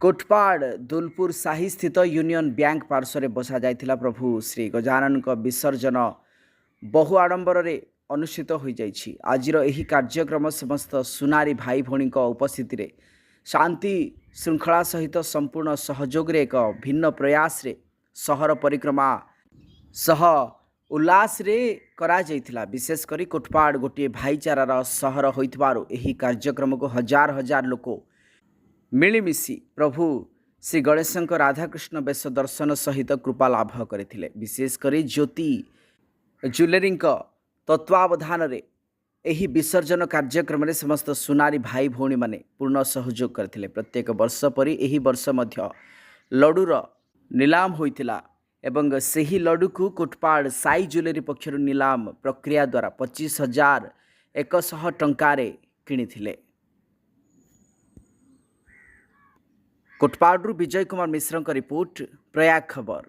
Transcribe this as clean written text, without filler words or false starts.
कोटपाड़ दुलपुर साही स्थित union bank पार्श्व बसा जाइथिला प्रभु श्री गजानन विसर्जन बहु आडंबर अनुष्ठित हो जाइछि। आजिर एही कार्यक्रम समस्त सुनारी भाई भौणी उपस्थिति रे शांति श्रृंखला सहित संपूर्ण सहयोग रे एक भिन्न प्रयास रे सहर परिक्रमा सह उल्लास रे करा जाइथिला। विशेष करी कोटपाड़ गोटे भाईचारार सहर होइतबारु एही कार्यक्रम को हजार हजार लोक मिलिमिशि प्रभु श्री गणेश राधाकृष्ण बेश दर्शन सहित कृपा लाभ करथिले। विशेषकर ज्योति ज्वेलरी तत्वावधान रे एही विसर्जन कार्यक्रम रे समस्त सुनारी भाई भौणी माने पूर्ण सहयोग करथिले। प्रत्येक वर्ष परि एही वर्ष मध्य लड्डूर निलाम होइतिला एवं सेही लड्डू को कोटपाड़ साई ज्वेलरी पक्षर निलाम प्रक्रिया द्वारा 25,100 टंकारे किणिथिले। कोटपाड़ू विजय कुमार मिश्र रिपोर्ट, प्रयाग खबर।